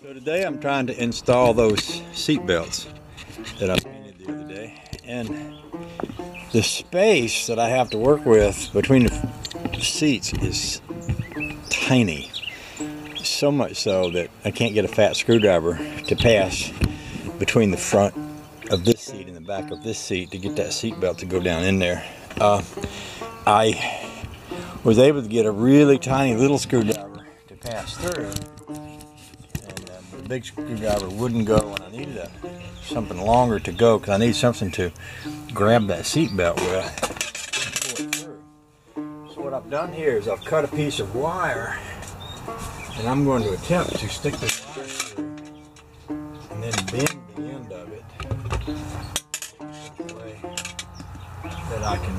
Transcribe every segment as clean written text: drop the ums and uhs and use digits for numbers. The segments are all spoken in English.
So today I'm trying to install those seat belts that I painted the other day, and the space that I have to work with between the seats is tiny. So much so that I can't get a fat screwdriver to pass between the front of this seat and the back of this seat to get that seat belt to go down in there. I was able to get a really tiny little screwdriver to pass through, and the big screwdriver wouldn't go, and I needed something longer to go because I need something to grab that seat belt with and pull it through. So what I've done here is I've cut a piece of wire, and I'm going to attempt to stick this wire through and then bend the end of it in a way that I can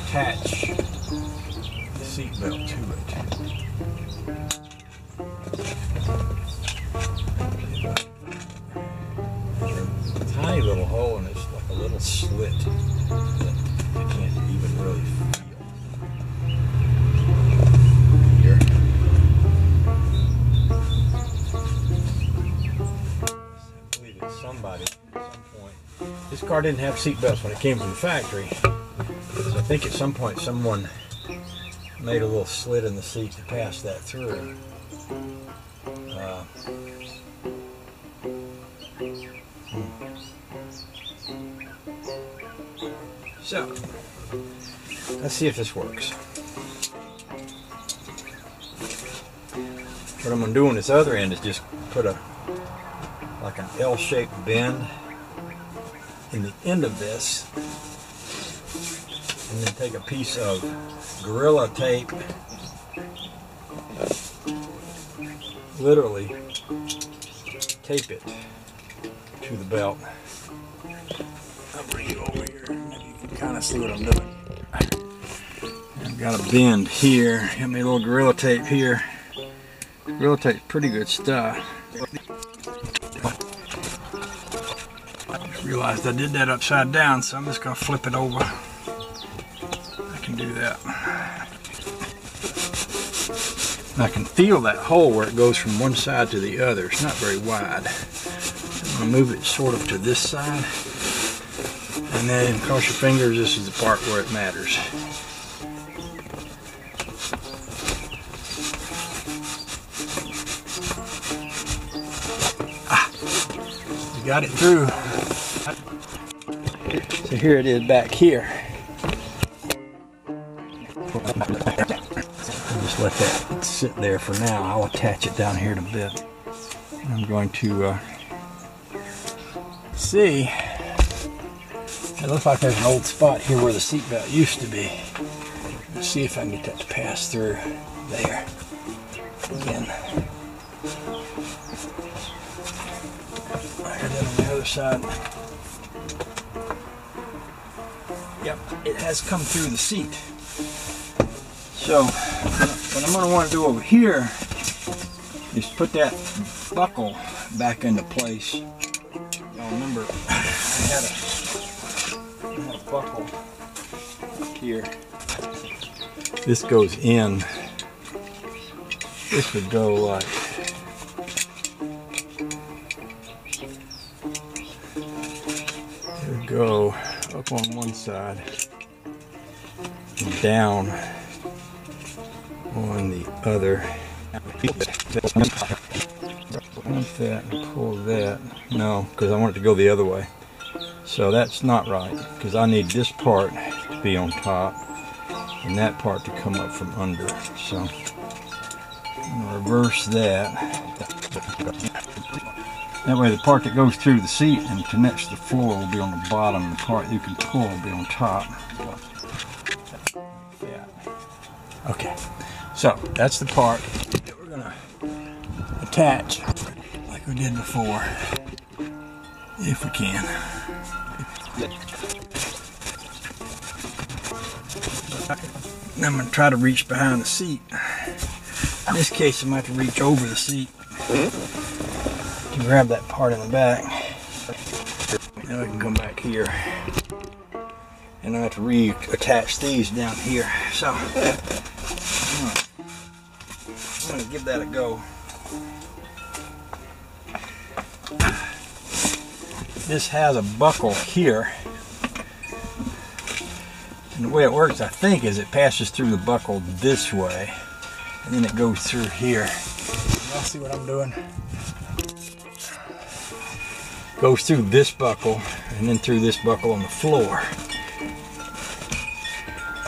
attach the seat belt to it. There's a tiny little hole, and it's like a little slit that you can't even really feel. Here. I believe it's somebody at some point. This car didn't have seat belts when it came from the factory. So I think at some point someone made a little slit in the seat to pass that through. So let's see if this works. What I'm going to do on this other end is just put like an L-shaped bend in the end of this, and then take a piece of Gorilla Tape, literally tape it to the belt. I'll bring it over here, maybe you can kind of see what I'm doing. I've got a bend here, got me a little Gorilla Tape here. Gorilla Tape's pretty good stuff. I just realized I did that upside down, so I'm just going to flip it over. I can do that. And I can feel that hole where it goes from one side to the other. It's not very wide. I'm going to move it sort of to this side. And then cross your fingers, this is the part where it matters. We got it through. So here it is back here. Just let that sit there for now. I'll attach it down here in a bit. I'm going to see. It looks like there's an old spot here where the seat belt used to be. Let's see if I can get that to pass through there. Again. And then on the other side. Yep, it has come through the seat. So what I'm going to want to do over here is put that buckle back into place. Now remember, I had a buckle here. This goes in. This would go like it would go up on one side and down on the other. Want that and pull that. No, because I want it to go the other way. So that's not right, because I need this part to be on top and that part to come up from under. So I'm going to reverse that. That way the part that goes through the seat and connects to the floor will be on the bottom. The part you can pull will be on top. Yeah. Okay. So that's the part that we're going to attach like we did before, if we can. And I'm going to try to reach behind the seat. In this case, I'm going to have to reach over the seat to grab that part in the back. Now I can come back here, and I have to reattach these down here. So I'm going to give that a go. this has a buckle here. And the way it works, I think, is it passes through the buckle this way, and then it goes through here. Y'all see what I'm doing? Goes through this buckle, and then through this buckle on the floor.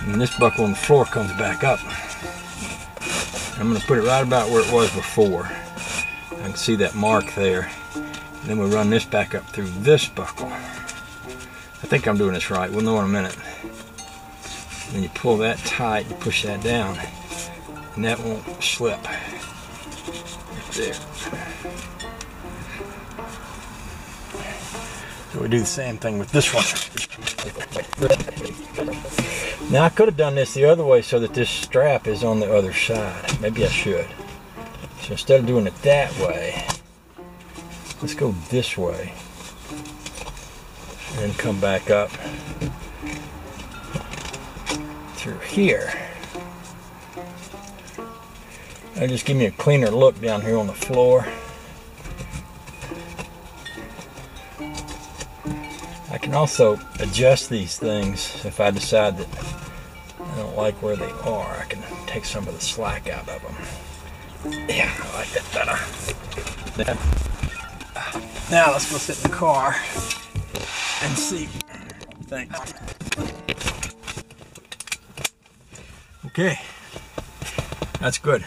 And this buckle on the floor comes back up. I'm going to put it right about where it was before. I can see that mark there. And then we run this back up through this buckle. I think I'm doing this right. We'll know in a minute. Then you pull that tight, you push that down, and that won't slip. Right there. So we do the same thing with this one. Now I could have done this the other way so that this strap is on the other side. Maybe I should. So instead of doing it that way, let's go this way. And then come back up through here. That'll just give me a cleaner look down here on the floor. I can also adjust these things if I decide that I don't like where they are. I can take some of the slack out of them. Yeah, I like that better. Now let's go sit in the car and see. Thanks. Okay, that's good.